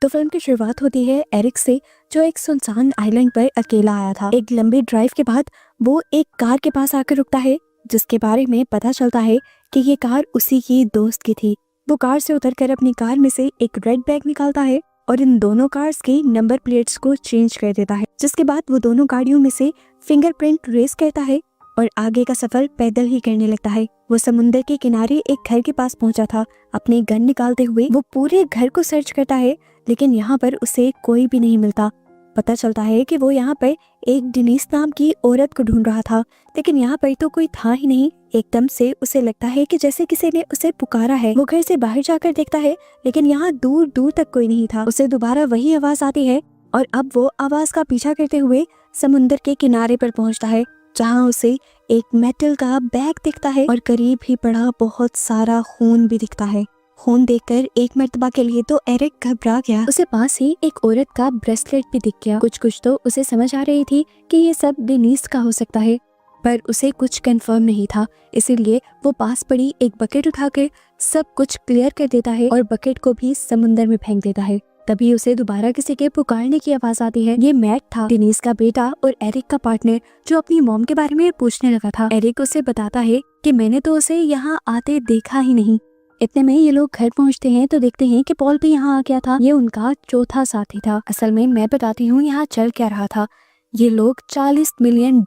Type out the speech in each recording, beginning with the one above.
तो फिल्म की शुरुआत होती है एरिक से, जो एक सुनसान आइलैंड पर अकेला आया था। एक लंबी ड्राइव के बाद वो एक कार के पास आकर रुकता है, जिसके बारे में पता चलता है कि ये कार उसी की दोस्त की थी। वो कार से उतरकर अपनी कार में से एक रेड बैग निकालता है और इन दोनों कार्स के नंबर प्लेट्स को चेंज कर देता है, जिसके बाद वो दोनों गाड़ियों में से फिंगरप्रिंट रेस करता है और आगे का सफर पैदल ही करने लगता है। वो समुद्र के किनारे एक घर के पास पहुंचा था। अपनी गन निकालते हुए वो पूरे घर को सर्च करता है, लेकिन यहाँ पर उसे कोई भी नहीं मिलता। पता चलता है कि वो यहाँ पर एक डेनिस नाम की औरत को ढूंढ रहा था, लेकिन यहाँ पर तो कोई था ही नहीं। एकदम से उसे लगता है कि जैसे किसी ने उसे पुकारा है। वो घर से बाहर जाकर देखता है, लेकिन यहाँ दूर दूर तक कोई नहीं था। उसे दोबारा वही आवाज आती है और अब वो आवाज का पीछा करते हुए समुद्र के किनारे पर पहुँचता है, जहाँ उसे एक मेटल का बैग दिखता है और करीब ही पड़ा बहुत सारा खून भी दिखता है। खून देखकर एक मर्तबा के लिए तो एरिक घबरा गया। उसे पास ही एक औरत का ब्रेसलेट भी दिख गया। कुछ तो उसे समझ आ रही थी कि ये सब डेनिस का हो सकता है, पर उसे कुछ कंफर्म नहीं था। इसीलिए वो पास पड़ी एक बकेट उठाकर सब कुछ क्लियर कर देता है और बकेट को भी समुद्र में फेंक देता है। तभी उसे दोबारा किसी के पुकारने की आवाज आती है। ये मैट था, डेनिस का बेटा और एरिक का पार्टनर, जो अपनी मॉम के बारे में पूछने लगा था। एरिक उसे बताता है कि मैंने तो उसे यहाँ आते देखा ही नहीं। इतने में ये लोग घर पहुँचते हैं तो देखते हैं कि पॉल भी यहाँ आ गया था। ये उनका चौथा साथी था। असल में मैं बताती हूँ यहाँ चल क्या रहा था। ये लोग $40 मिलियन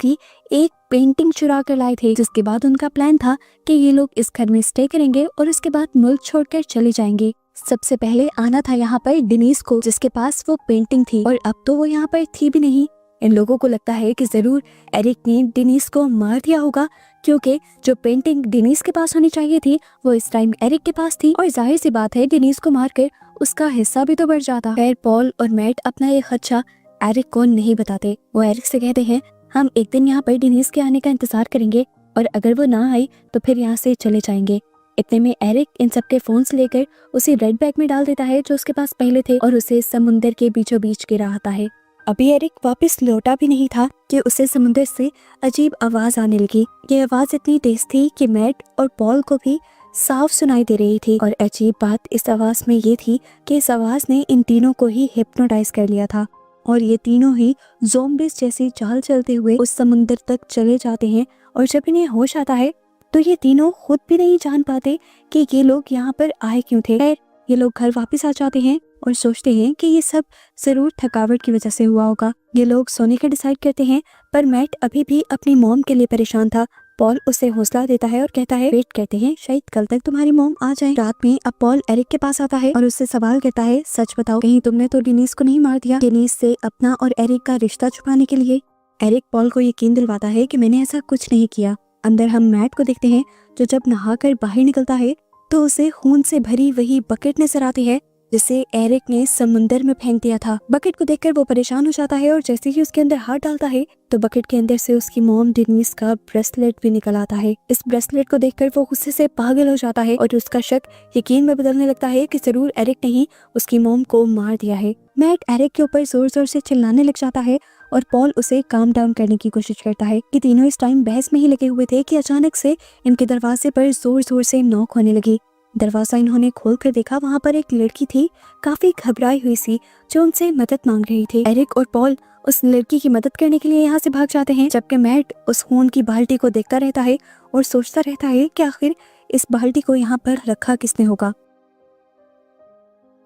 की एक पेंटिंग चुरा कर लाए थे, जिसके बाद उनका प्लान था कि ये लोग इस घर में स्टे करेंगे और उसके बाद मुल्क छोड़कर चले जाएंगे। सबसे पहले आना था यहाँ पर डेनिस को, जिसके पास वो पेंटिंग थी, और अब तो वो यहाँ पर थी भी नहीं। इन लोगों को लगता है कि जरूर एरिक ने डेनिस को मार दिया होगा, क्योंकि जो पेंटिंग डेनिस के पास होनी चाहिए थी वो इस टाइम एरिक के पास थी, और जाहिर सी बात है डेनिस को मारकर उसका हिस्सा भी तो बढ़ जाता। खैर पॉल और मैट अपना ये खदशा एरिक को नहीं बताते। वो एरिक से कहते हैं, हम एक दिन यहाँ पर डेनिस के आने का इंतजार करेंगे और अगर वो ना आई तो फिर यहाँ से चले जाएंगे। इतने में एरिक इन सबके फोन्स लेकर उसे रेड बैग में डाल देता है जो उसके पास पहले थे, और उसे समुद्र के बीचों बीच गिराता है। अभी एरिक वापस लौटा भी नहीं था कि उसे समुद्र से अजीब आवाज आने लगी। ये आवाज इतनी तेज थी कि मैट और पॉल को भी साफ सुनाई दे रही थी, और अजीब बात इस आवाज में ये थी कि इस आवाज ने इन तीनों को ही हिप्नोटाइज कर लिया था, और ये तीनों ही ज़ोंबीज जैसी चाल चलते हुए उस समुद्र तक चले जाते हैं। और जब इन्हें होश आता है तो ये तीनों खुद भी नहीं जान पाते कि ये लोग यहाँ पर आए क्यों थे। खैर ये लोग घर वापस आ जाते हैं और सोचते हैं कि ये सब जरूर थकावट की वजह से हुआ होगा। ये लोग सोने का डिसाइड करते हैं, पर मैट अभी भी अपनी मॉम के लिए परेशान था। पॉल उसे हौसला देता है और कहता है, वेट करते हैं, शायद कल तक तुम्हारी मॉम आ जाए। रात में अब पॉल एरिक के पास आता है और उससे सवाल करता है, सच बताओ, कहीं तुमने तो डेनिस को नहीं मार दिया? डेनिस से अपना और एरिक का रिश्ता छुपाने के लिए एरिक पॉल को यकीन दिलवाता है कि मैंने ऐसा कुछ नहीं किया। अंदर हम मैट को देखते हैं, जो जब नहाकर बाहर निकलता है तो उसे खून से भरी वही बकेट नजर आती है जिसे एरिक ने समुंदर में फेंक दिया था। बकेट को देखकर वो परेशान हो जाता है और जैसे ही उसके अंदर हाथ डालता है तो बकेट के अंदर से उसकी मॉम डेनिस का ब्रेसलेट भी निकल आता है। इस ब्रेसलेट को देखकर वो गुस्से से पागल हो जाता है और उसका शक यकीन में बदलने लगता है कि जरूर एरिक ने ही उसकी मॉम को मार दिया है। मैट एरिक के ऊपर जोर जोर से चिल्लाने लग जाता है और पॉल उसे काम डाउन करने की कोशिश करता है। कि तीनों इस टाइम बहस में ही लगे हुए थे कि अचानक से इनके दरवाजे पर जोर जोर से नॉक होने लगी। दरवाजा इन्होंने खोल कर देखा, वहाँ पर एक लड़की थी, काफी घबराई हुई सी, जो उनसे मदद मांग रही थी। एरिक और पॉल उस लड़की की मदद करने के लिए यहाँ से भाग जाते हैं, जबकि मैट उस खून की बाल्टी को देखता रहता है और सोचता रहता है कि आखिर इस बाल्टी को यहाँ पर रखा किसने होगा।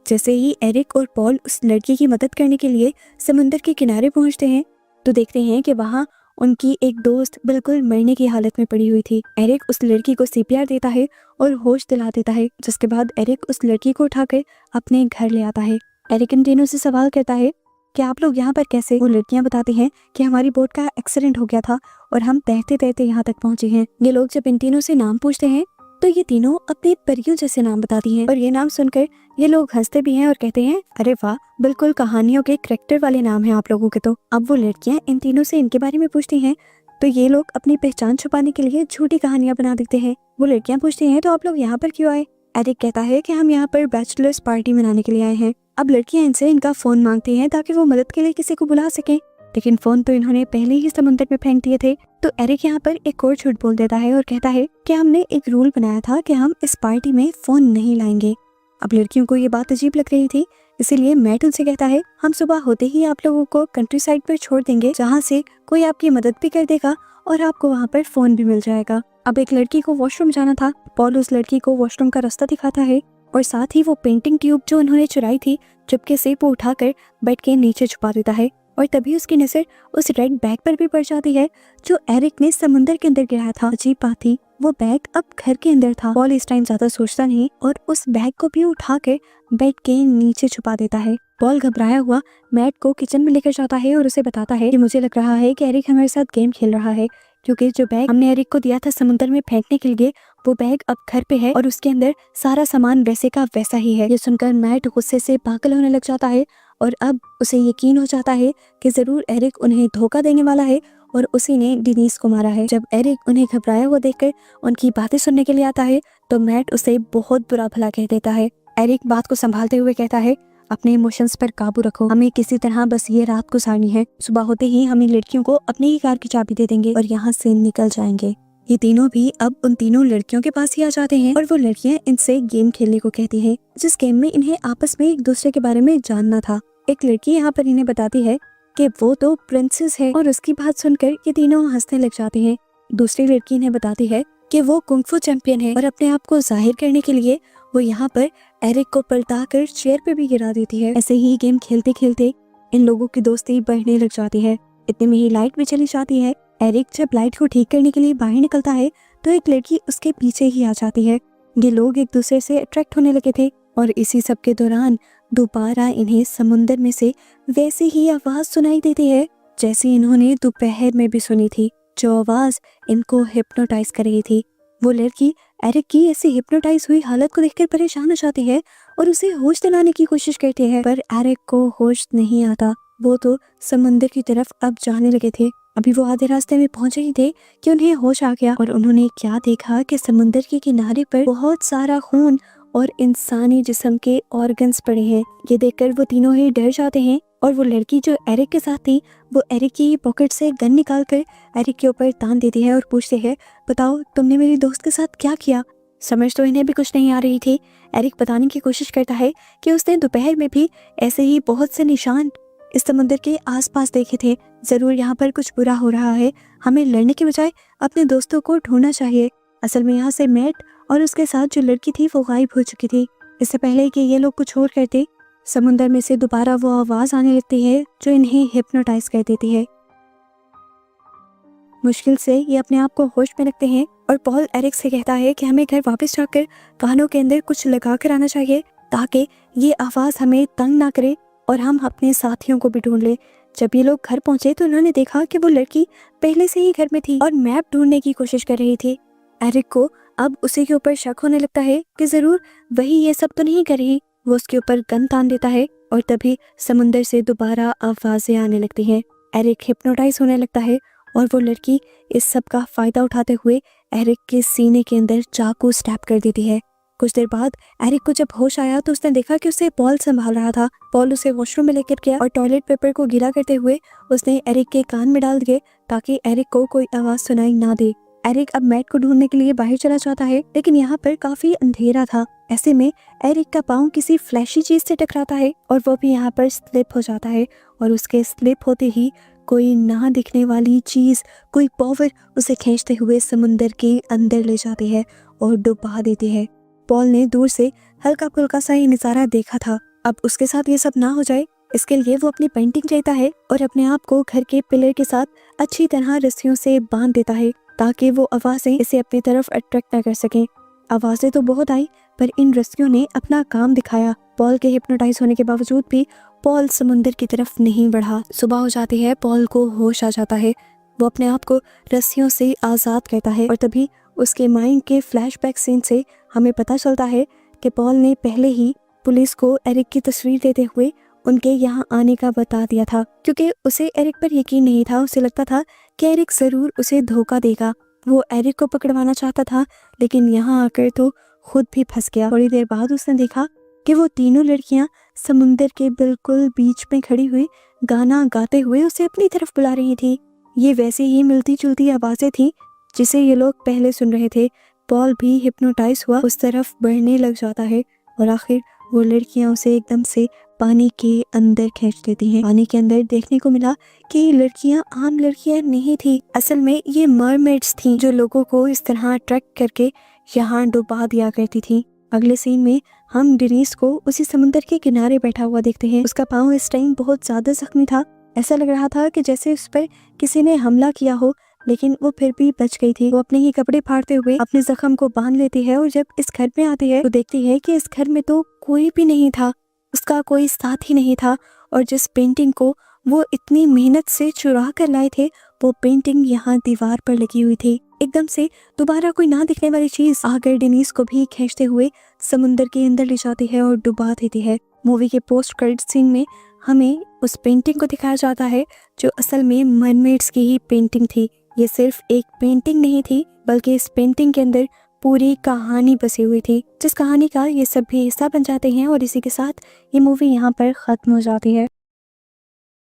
जैसे ही एरिक और पॉल उस लड़की की मदद करने के लिए समुद्र के किनारे पहुंचते हैं तो देखते हैं कि वहाँ उनकी एक दोस्त बिल्कुल मरने की हालत में पड़ी हुई थी। एरिक उस लड़की को सीपीआर देता है और होश दिला देता है, जिसके बाद एरिक उस लड़की को उठाकर अपने घर ले आता है। एरिक इन तीनों से सवाल करता है कि आप लोग यहाँ पर कैसे? वो लड़कियाँ बताती हैं कि हमारी बोट का एक्सीडेंट हो गया था और हम तैरते तैरते यहाँ तक पहुँचे हैं। ये लोग जब इन तीनों से नाम पूछते हैं तो ये तीनों अपने परियों जैसे नाम बताती हैं, और ये नाम सुनकर ये लोग हंसते भी हैं और कहते हैं, अरे वाह, बिल्कुल कहानियों के कैरेक्टर वाले नाम हैं आप लोगों के तो। अब वो लड़कियां इन तीनों से इनके बारे में पूछती हैं तो ये लोग अपनी पहचान छुपाने के लिए झूठी कहानियां बना देते हैं। वो लड़कियां पूछती हैं, तो आप लोग यहाँ पर क्यों आए? एरिक कहता है कि हम यहाँ पर बैचलर्स पार्टी मनाने के लिए आए हैं। अब लड़कियां इनसे इनका फोन मांगती हैं ताकि वो मदद के लिए किसी को बुला सकें, लेकिन फोन तो इन्होंने पहले ही समुद्र में फेंक दिए थे। तो एरिक यहाँ पर एक और झूठ बोल देता है और कहता है कि हमने एक रूल बनाया था कि हम इस पार्टी में फोन नहीं लाएंगे। अब लड़कियों को ये बात अजीब लग रही थी इसीलिए मैट उनसे कहता है हम सुबह होते ही आप लोगों को कंट्री साइड पर छोड़ देंगे, जहाँ से कोई आपकी मदद भी कर देगा और आपको वहाँ पर फोन भी मिल जाएगा। अब एक लड़की को वॉशरूम जाना था। पॉल उस लड़की को वॉशरूम का रास्ता दिखाता है और साथ ही वो पेंटिंग ट्यूब जो उन्होंने चुराई थी चुपके से वो उठाकर बेड के नीचे छुपा देता है। और तभी उसकी नजर उस रेड बैग पर भी पड़ जाती है जो एरिक ने समुंदर के अंदर गिराया था। अजीब बात थी, वो बैग अब घर के अंदर था। पॉल इस टाइम ज्यादा सोचता नहीं और उस बैग को भी उठाकर बेड के नीचे छुपा देता है। पॉल घबराया हुआ मैट को किचन में लेकर जाता है और उसे बताता है कि मुझे लग रहा है कि एरिक हमारे साथ गेम खेल रहा है, क्योंकि जो बैग हमने एरिक को दिया था समुद्र में फेंकने के लिए वो बैग अब घर पे है और उसके अंदर सारा सामान वैसे का वैसा ही है। ये सुनकर मैट गुस्से से पागल होने लग जाता है और अब उसे यकीन हो जाता है कि जरूर एरिक उन्हें धोखा देने वाला है और उसी ने डिनीज को मारा है। जब एरिक उन्हें घबराया हुआ देखकर उनकी बातें सुनने के लिए आता है तो मैट उसे बहुत बुरा भला कह देता है। एरिक बात को संभालते हुए कहता है अपने इमोशंस पर काबू रखो, हमें किसी तरह बस ये रात गुजारनी है, सुबह होते ही हम इन लड़कियों को अपनी ही कार की चाबी दे देंगे और यहाँ से निकल जाएंगे। ये तीनों भी अब उन तीनों लड़कियों के पास ही आ जाते हैं और वो लड़कियां इनसे गेम खेलने को कहती हैं, जिस गेम में इन्हें आपस में एक दूसरे के बारे में जानना था। एक लड़की यहाँ पर इन्हें बताती है कि वो तो प्रिंसेस है और उसकी बात सुनकर ये तीनों हंसने लग जाते हैं। दूसरी लड़की इन्हें बताती है कि वो कुंग-फू चैंपियन है और अपने आप को जाहिर करने के लिए वो यहाँ पर एरिक को पलटाकर चेयर पे भी गिरा देती है। ऐसे ही गेम खेलते खेलते इन लोगों की दोस्ती बढ़ने लग जाती है। इतने में ही लाइट भी चली जाती है। एरिक जब लाइट को ठीक करने के लिए बाहर निकलता है तो एक लड़की उसके पीछे ही आ जाती है। ये लोग एक दूसरे से अट्रैक्ट होने लगे थे और इसी सब के दौरान दोबारा इन्हें समुंदर में से वैसी ही आवाज सुनाई देती है जैसी इन्होंने दोपहर में भी सुनी थी, जो आवाज इनको हिप्नोटाइज कर रही थी। वो लड़की एरिक की ऐसी हिप्नोटाइज हुई हालत को देखकर परेशान हो जाती है और उसे होश दिलाने की कोशिश करती है, पर एरिक को होश नहीं आता। वो तो समुंदर की तरफ अब जाने लगे थे। अभी वो आधे रास्ते में पहुंचे ही थे कि उन्हें होश आ गया और उन्होंने क्या देखा कि समुंदर के किनारे पर बहुत सारा खून और इंसानी जिस्म के ऑर्गन्स पड़े हैं। ये देखकर वो तीनों ही डर जाते हैं और वो लड़की जो एरिक के साथ थी वो एरिक की पॉकेट से गन निकाल कर एरिक के ऊपर तान देती है और पूछते है बताओ तुमने मेरी दोस्त के साथ क्या किया। समझ तो इन्हें भी कुछ नहीं आ रही थी। एरिक बताने की कोशिश करता है कि उसने दोपहर में भी ऐसे ही बहुत से निशान इस समुद्र के आसपास देखे थे। जरूर यहाँ पर कुछ बुरा हो रहा है, हमें लड़ने के बजाय अपने दोस्तों को ढूंढना चाहिए। असल में यहाँ से मैट और उसके साथ जो लड़की थी वो गायब हो चुकी थी। इससे पहले कि ये लोग कुछ और करते समुंदर में से दोबारा वो आवाज आने लगती है जो इन्हें हिप्नोटाइज कर देती है। मुश्किल से ये अपने आप को होश में रखते हैं और पॉल एरिक से कहता है कि हमें घर वापस जाकर कानों के अंदर कुछ लगा कर आना चाहिए ताकि ये आवाज हमें तंग ना करे और हम अपने साथियों को भी ढूंढ ले। जब ये लोग घर पहुंचे तो उन्होंने देखा कि वो लड़की पहले से ही घर में थी और मैप ढूंढने की कोशिश कर रही थी। एरिक को अब उसी के ऊपर शक होने लगता है कि जरूर वही ये सब तो नहीं कर रही। वो उसके ऊपर गन तान देता है और तभी समुंदर से दोबारा आवाजें आने लगती हैं। एरिक हिप्नोटाइज होने लगता है और वो लड़की इस सब का फायदा उठाते हुए एरिक के सीने के अंदर चाकू स्टैब कर देती है। कुछ देर बाद एरिक को जब होश आया तो उसने देखा कि उसे पॉल संभाल रहा था। पॉल उसे वॉशरूम में लेकर गया और टॉयलेट पेपर को गीला करते हुए उसने एरिक के कान में डाल दिए ताकि एरिक को कोई आवाज सुनाई ना दे। एरिक अब मैट को ढूंढने के लिए बाहर चला जाता है लेकिन यहाँ पर काफी अंधेरा था। ऐसे में एरिक का पाँव किसी फ्लैशी चीज से टकराता है और वो भी यहाँ पर स्लिप हो जाता है और उसके स्लिप होते ही कोई ना दिखने वाली चीज, कोई पावर उसे खींचते हुए समुंदर के अंदर ले जाती है और डुबा देती है। पॉल ने दूर से हल्का फुल्का सा ये नजारा देखा था। अब उसके साथ ये सब ना हो जाए इसके लिए वो अपनी पेंटिंग लेता है और अपने आप को घर के पिलर के साथ अच्छी तरह रस्सियों से बांध देता है ताकि वो आवाजें इसे अपनी तरफ अट्रैक्ट ना कर सकें। आवाजें तो बहुत आई पर इन रस्सियों ने अपना काम दिखाया। पॉल के हिप्नोटाइज होने के बावजूद भी पॉल समुंदर की तरफ नहीं बढ़ा। सुबह हो जाती है, पॉल को होश आ जाता है। वो अपने आप को रस्सियों से आज़ाद करता है और तभी उसके माइंड के फ्लैशबैक सीन से हमें पता चलता है कि पॉल ने पहले ही पुलिस को एरिक की तस्वीर देते हुए उनके यहाँ आने का बता दिया था, क्योंकि उसे एरिक पर यकीन नहीं था। उसे लगता था कि एरिक जरूर उसे धोखा देगा। वो एरिक को पकड़वाना चाहता था लेकिन यहाँ आकर तो खुद भी फंस गया। थोड़ी देर बाद उसने देखा कि वो तीनों लड़कियां समुंदर के बिल्कुल बीच में खड़ी हुई गाना गाते हुए उसे अपनी तरफ बुला रही थी। ये वैसे ही मिलती जुलती आवाजें थी जिसे ये लोग पहले सुन रहे थे। पॉल भी हिप्नोटाइज हुआ उस तरफ बढ़ने लग जाता है और आखिर वो लड़कियां उसे एकदम से पानी के अंदर खींच लेती हैं। पानी के अंदर देखने को मिला कि ये लड़कियां आम लड़कियां नहीं थी, असल में ये मरमेड्स थी जो लोगों को इस तरह ट्रैक करके यहाँ डुबा दिया करती थी। अगले सीन में हम डेनिस को उसी समुद्र के किनारे बैठा हुआ देखते हैं। उसका पाँव इस टाइम बहुत ज्यादा जख्मी था, ऐसा लग रहा था कि जैसे उस पर किसी ने हमला किया हो, लेकिन वो फिर भी बच गई थी। वो अपने ही कपड़े फाड़ते हुए अपने जख्म को बांध लेती है और जब इस घर में आती है तो देखती है कि इस घर में तो कोई भी नहीं था, उसका कोई साथ ही नहीं था, और जिस पेंटिंग को वो इतनी मेहनत से चुरा कर लाए थे वो पेंटिंग यहाँ दीवार पर लगी हुई थी। एकदम से दोबारा कोई ना दिखने वाली चीज आकर डेनिस को भी खींचते हुए समुद्र के अंदर ले जाती है और डुबा देती है। मूवी के पोस्ट क्रेडिट सीन में हमें उस पेंटिंग को दिखाया जाता है जो असल में मरमेड्स की ही पेंटिंग थी। ये सिर्फ एक पेंटिंग नहीं थी, बल्कि इस पेंटिंग के अंदर पूरी कहानी बसी हुई थी, जिस कहानी का ये सब भी हिस्सा बन जाते हैं। और इसी के साथ ये मूवी यहाँ पर खत्म हो जाती है।